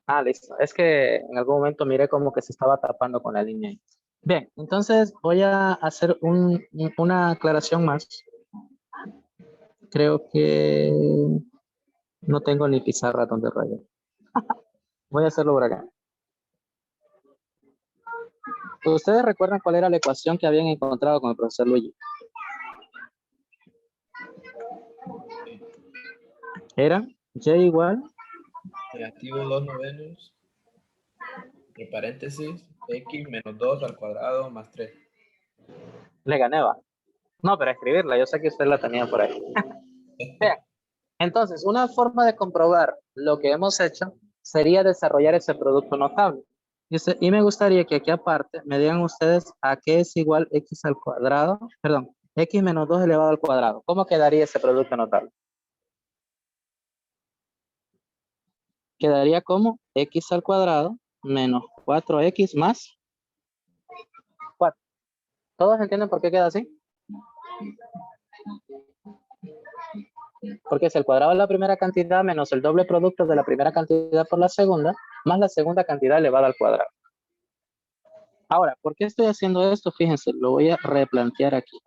Ah, listo. Es que en algún momento miré como que se estaba tapando con la línea ahí. Bien, entonces voy a hacer una aclaración más. Creo que no tengo ni pizarra donde rayar. Voy a hacerlo por acá. ¿Ustedes recuerdan cuál era la ecuación que habían encontrado con el profesor Luigi? Era y igual Negativo 2 novenos, entre paréntesis, x menos 2 al cuadrado más 3. le gané, va. No, pero escribirla, yo sé que usted la tenía por ahí. Vean, entonces, una forma de comprobar lo que hemos hecho sería desarrollar ese producto notable. Dice, y me gustaría que aquí aparte me digan ustedes a qué es igual x al cuadrado, perdón, x menos 2 elevado al cuadrado. ¿Cómo quedaría ese producto notable? Quedaría como x al cuadrado menos 4x más 4. ¿Todos entienden por qué queda así? Porque es el cuadrado de la primera cantidad menos el doble producto de la primera cantidad por la segunda, más la segunda cantidad elevada al cuadrado. Ahora, ¿por qué estoy haciendo esto? Fíjense, lo voy a replantear aquí.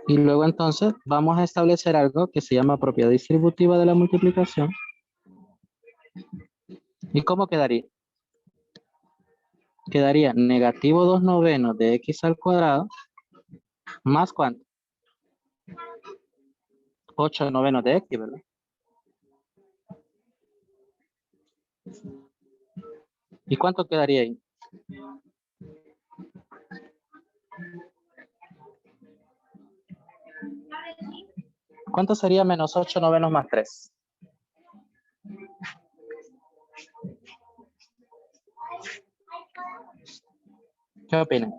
Y luego entonces vamos a establecer algo que se llama propiedad distributiva de la multiplicación. ¿Y cómo quedaría? Quedaría negativo 2 novenos de x al cuadrado más ¿cuánto? 8 novenos de x, ¿verdad? ¿Y cuánto quedaría ahí? ¿Cuánto sería menos 8 novenos más 3? ¿Qué opinan,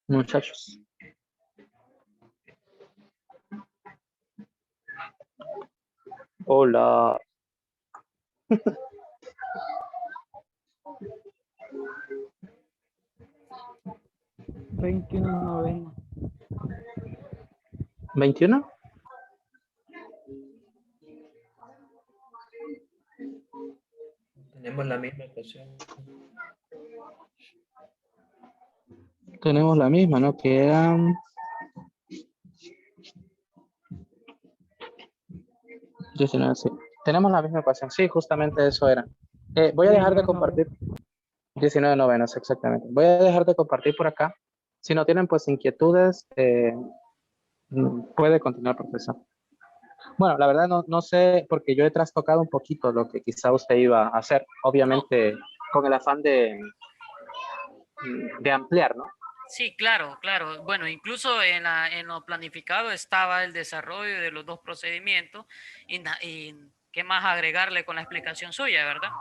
muchachos? Hola. 21 novenos. ¿21? Tenemos la misma ecuación. Tenemos la misma, ¿no? Que eran 19, sí. Tenemos la misma ecuación. Sí, justamente eso era. Voy a dejar de 19 compartir. novenos. 19 novenos, exactamente. Voy a dejar de compartir por acá. Si no tienen pues inquietudes, puede continuar, profesor. Bueno, la verdad no sé, porque yo he trastocado un poquito lo que quizá usted iba a hacer, obviamente con el afán de ampliar, ¿no? Sí, claro, claro. Bueno, incluso en lo planificado estaba el desarrollo de los dos procedimientos y qué más agregarle con la explicación suya, ¿verdad?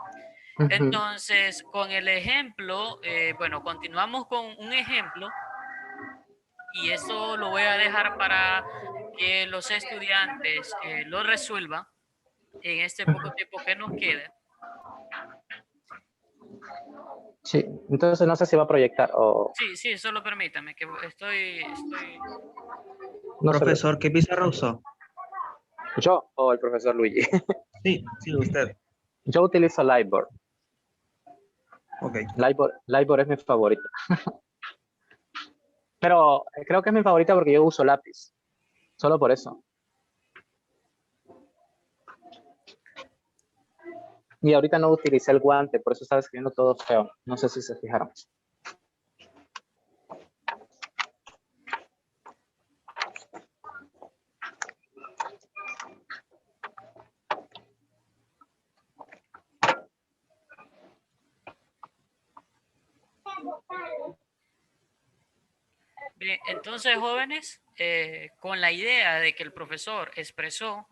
Ujú. Entonces, con el ejemplo, bueno, continuamos con un ejemplo y eso lo voy a dejar para que los estudiantes lo resuelvan en este poco tiempo que nos queda. Sí, entonces no sé si va a proyectar o Sí, sí, solo permítame, que no sé. Profesor, ¿qué pizarra usó? ¿Yo o el profesor Luigi? Sí, sí, usted. Yo utilizo Lightboard. Ok. Lightboard es mi favorito. Pero creo que es mi favorita porque yo uso lápiz. Solo por eso. Y ahorita no utilicé el guante, por eso estaba escribiendo todo feo. No sé si se fijaron. Bien, entonces, jóvenes, con la idea de que el profesor expresó,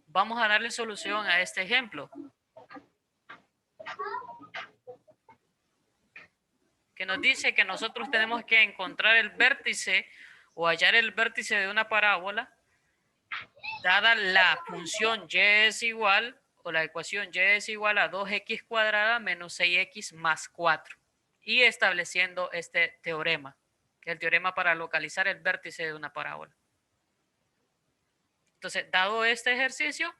vamos a darle solución a este ejemplo. Que nos dice que nosotros tenemos que encontrar el vértice o hallar el vértice de una parábola, dada la función y es igual, o la ecuación y es igual a 2x cuadrada menos 6x más 4. Y estableciendo este teorema, que es el teorema para localizar el vértice de una parábola. Entonces, dado este ejercicio,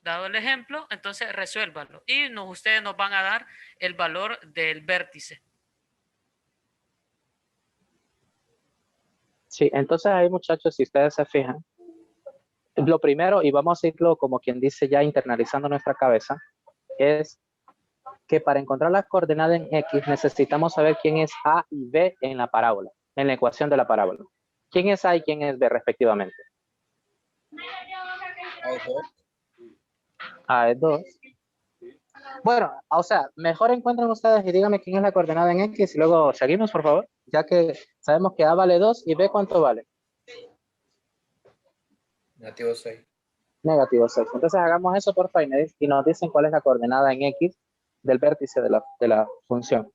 dado el ejemplo, entonces resuélvanlo. Y ustedes nos van a dar el valor del vértice. Sí, entonces ahí muchachos, si ustedes se fijan, lo primero, y vamos a irlo como quien dice ya internalizando nuestra cabeza, es que para encontrar las coordenadas en X necesitamos saber quién es A y B en la parábola, en la ecuación de la parábola. ¿Quién es A y quién es B respectivamente? A es 2. Bueno, o sea, mejor encuentren ustedes y díganme quién es la coordenada en X y luego seguimos, por favor, ya que sabemos que A vale 2 y B ¿cuánto vale? Negativo 6. Negativo 6. Entonces hagamos eso, por favor, y nos dicen cuál es la coordenada en X del vértice de la función.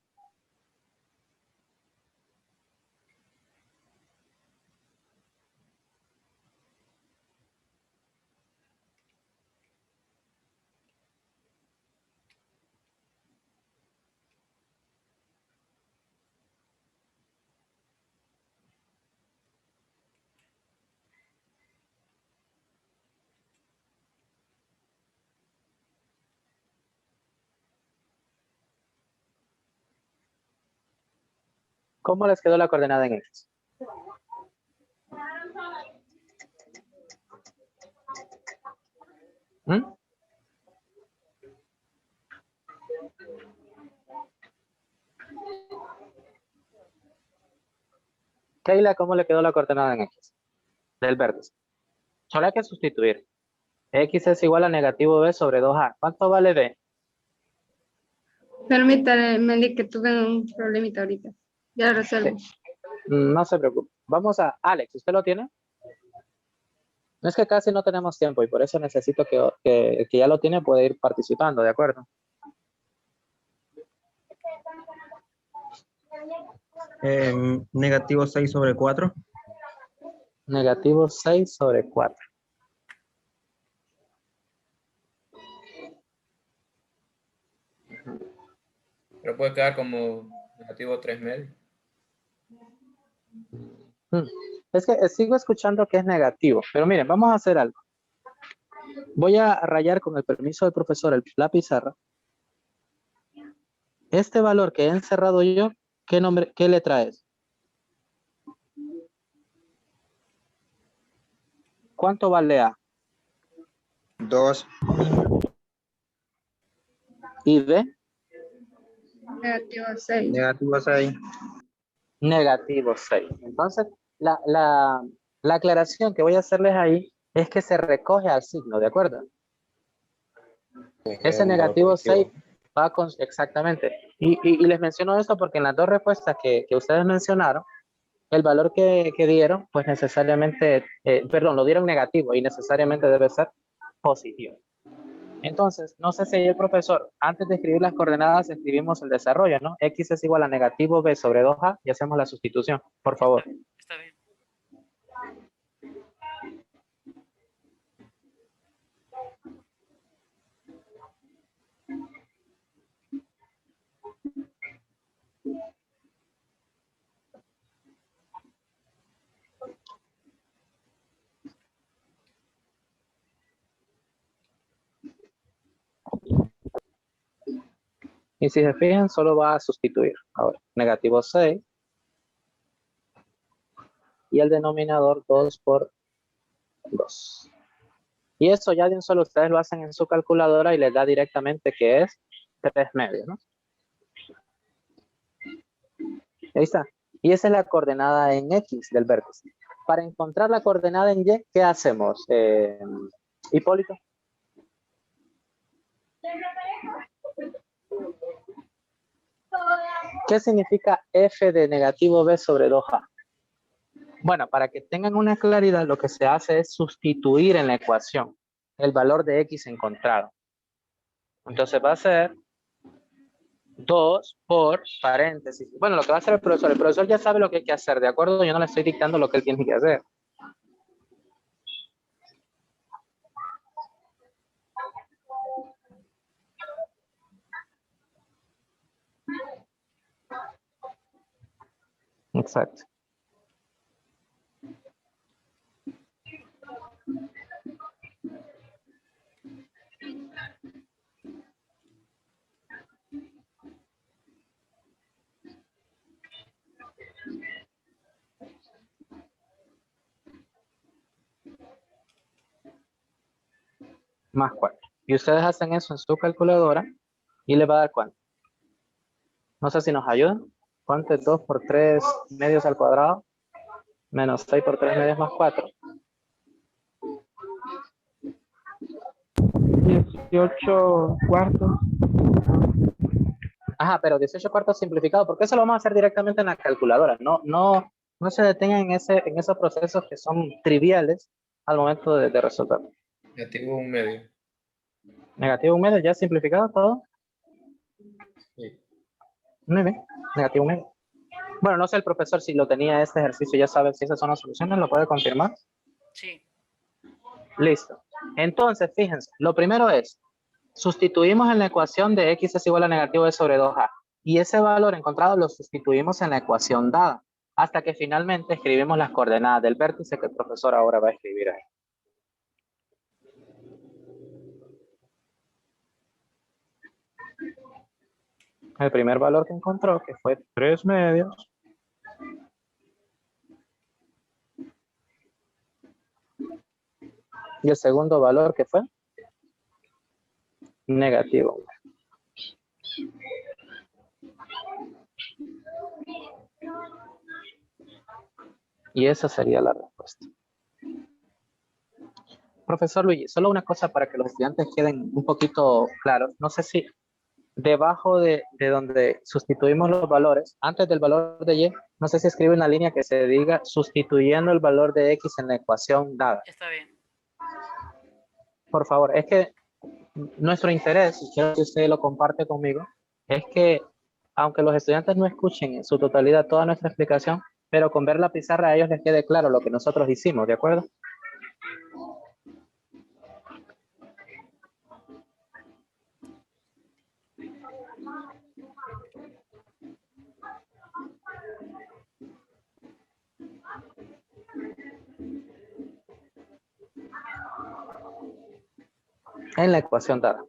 ¿Cómo les quedó la coordenada en X? ¿Mm? Keila, ¿cómo le quedó la coordenada en X? Del vértice. Solo hay que sustituir. X es igual a negativo B sobre 2A. ¿Cuánto vale B? Permítame, Meli, que tuve un problemita ahorita. Ya lo resuelvo. No se preocupe. Vamos a Alex, ¿usted lo tiene? No es que casi no tenemos tiempo y por eso necesito que el que ya lo tiene puede ir participando, ¿de acuerdo? Negativo 6 sobre 4. Negativo 6 sobre 4. Pero puede quedar como negativo 3 medio. Es que sigo escuchando que es negativo, pero miren, vamos a hacer algo. Voy a rayar con el permiso del profesor la pizarra. Este valor que he encerrado yo, ¿qué letra es? ¿Cuánto vale A? 2. ¿Y B? Negativo 6. Negativo 6. Negativo 6. Entonces, la aclaración que voy a hacerles ahí es que se recoge al signo, ¿de acuerdo? Ese negativo 6 va con... Exactamente. Y les menciono esto porque en las dos respuestas que ustedes mencionaron, el valor que dieron, pues necesariamente, perdón, lo dieron negativo y necesariamente debe ser positivo. Entonces, no sé si el profesor, antes de escribir las coordenadas, escribimos el desarrollo, ¿no? X es igual a negativo B sobre 2A y hacemos la sustitución, por favor. Está bien. Y si se fijan, solo va a sustituir. Ahora, negativo 6. Y el denominador 2 por 2. Y eso ya de un solo ustedes lo hacen en su calculadora y les da directamente que es 3 medios, ¿no? Ahí está. Y esa es la coordenada en X del vértice. Para encontrar la coordenada en Y, ¿qué hacemos? Hipólito. ¿Qué significa f de negativo b sobre 2a? Bueno, para que tengan una claridad, lo que se hace es sustituir en la ecuación el valor de x encontrado. Entonces va a ser 2 por paréntesis. Bueno, lo que va a hacer el profesor ya sabe lo que hay que hacer, ¿de acuerdo? Yo no le estoy dictando lo que él tiene que hacer. Exacto. Más 4. Y ustedes hacen eso en su calculadora y le va a dar cuánto. No sé si nos ayudan. ¿Cuánto es 2 por 3 medios al cuadrado? Menos 6 por 3 medios más 4. 18 cuartos. Ajá, pero 18 cuartos simplificado, porque eso lo vamos a hacer directamente en la calculadora. No se detengan en esos procesos que son triviales al momento de resolver. Negativo 1/2. Negativo 1/2, ya simplificado todo. Sí. Muy bien, negativo 1/2. Bueno, no sé el profesor si lo tenía este ejercicio, ya sabe si esas son las soluciones, ¿lo puede confirmar? Sí, Listo. Entonces, fíjense, lo primero es, sustituimos en la ecuación de x es igual a negativo b sobre 2a. Y ese valor encontrado lo sustituimos en la ecuación dada, hasta que finalmente escribimos las coordenadas del vértice que el profesor ahora va a escribir ahí. El primer valor que encontró, que fue 3 medios. Y el segundo valor, que fue negativo. Y esa sería la respuesta. Profesor Luigi, solo una cosa para que los estudiantes queden un poquito claros. No sé si debajo de donde sustituimos los valores, antes del valor de y, no sé si escribe una línea que se diga sustituyendo el valor de x en la ecuación dada. está bien. Por favor, es que nuestro interés, y quiero que usted lo comparte conmigo, es que aunque los estudiantes no escuchen en su totalidad toda nuestra explicación, pero con ver la pizarra a ellos les quede claro lo que nosotros hicimos, ¿de acuerdo? En la ecuación dada.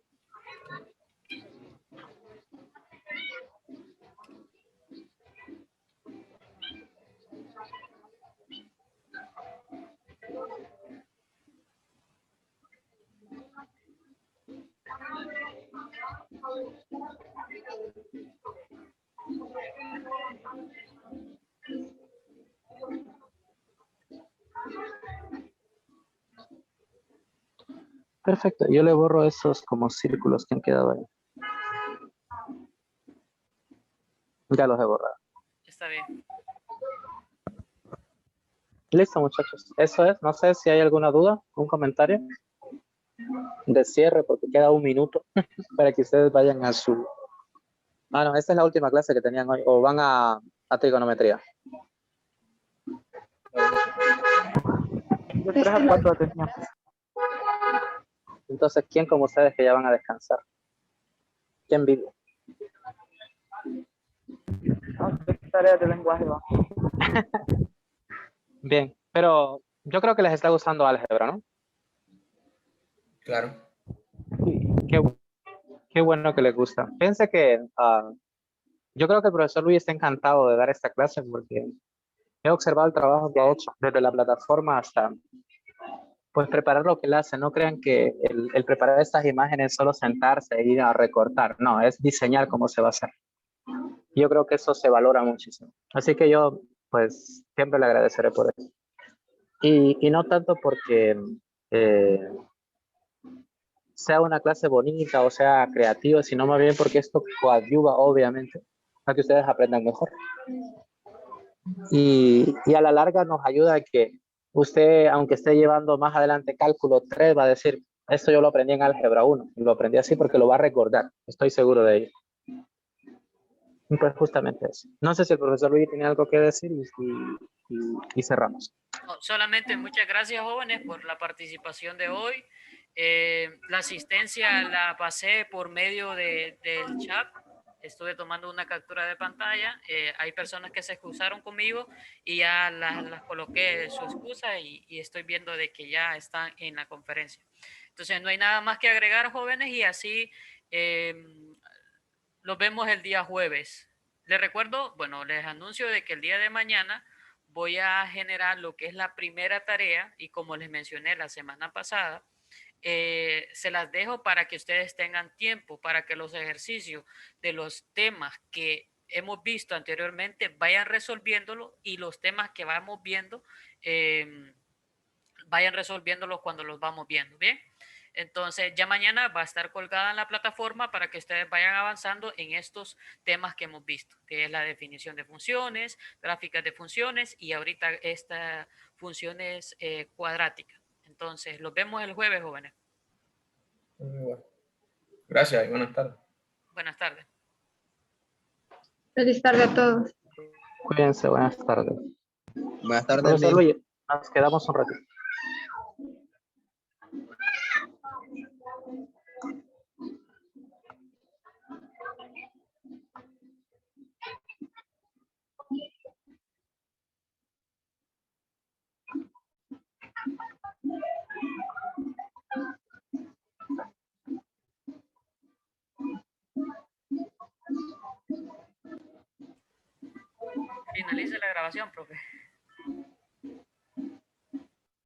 Perfecto, yo le borro esos como círculos que han quedado ahí. Ya los he borrado. Está bien. Listo, muchachos. Eso es. No sé si hay alguna duda, un comentario de cierre, porque queda un minuto para que ustedes vayan a su... Ah, no, esta es la última clase que tenían hoy, o van a trigonometría. De 3 a 4 atención. Entonces, ¿quién como ustedes que ya van a descansar? ¿Quién vive? Tareas de lenguaje va. Bien, pero yo creo que les está gustando álgebra, ¿no? Claro. Sí, qué bueno que les gusta. Fíjense que yo creo que el profesor Luis está encantado de dar esta clase porque he observado el trabajo que ha hecho desde la plataforma hasta pues preparar lo que él hace. No crean que el preparar estas imágenes es solo sentarse e ir a recortar. No, es diseñar cómo se va a hacer. Yo creo que eso se valora muchísimo. Así que yo pues siempre le agradeceré por eso. Y no tanto porque sea una clase bonita o sea creativa, sino más bien porque esto coadyuva obviamente a que ustedes aprendan mejor. Y a la larga nos ayuda a que usted, aunque esté llevando más adelante cálculo 3, va a decir, esto yo lo aprendí en álgebra 1, y lo aprendí así porque lo va a recordar, estoy seguro de ello. Y pues justamente eso. No sé si el profesor Luis tiene algo que decir y cerramos. No, solamente muchas gracias, jóvenes, por la participación de hoy. La asistencia la pasé por medio del chat. Estuve tomando una captura de pantalla. Hay personas que se excusaron conmigo y ya las coloqué su excusa y estoy viendo de que ya están en la conferencia. Entonces, no hay nada más que agregar, jóvenes, y así los vemos el día jueves. Les recuerdo, bueno, les anuncio de que el día de mañana voy a generar lo que es la primera tarea y como les mencioné la semana pasada, se las dejo para que ustedes tengan tiempo, para que los ejercicios de los temas que hemos visto anteriormente, vayan resolviéndolo y los temas que vamos viendo, vayan resolviéndolos cuando los vamos viendo, ¿bien? Entonces, ya mañana va a estar colgada en la plataforma para que ustedes vayan avanzando en estos temas que hemos visto, que es la definición de funciones, gráficas de funciones y ahorita estas funciones cuadráticas. Entonces, los vemos el jueves, jóvenes. Muy bueno. Gracias y buenas tardes. Buenas tardes. Feliz tarde a todos. Cuídense, buenas tardes. Buenas tardes, Profesor Lee. Luis, nos quedamos un ratito. Finalice la grabación, profe.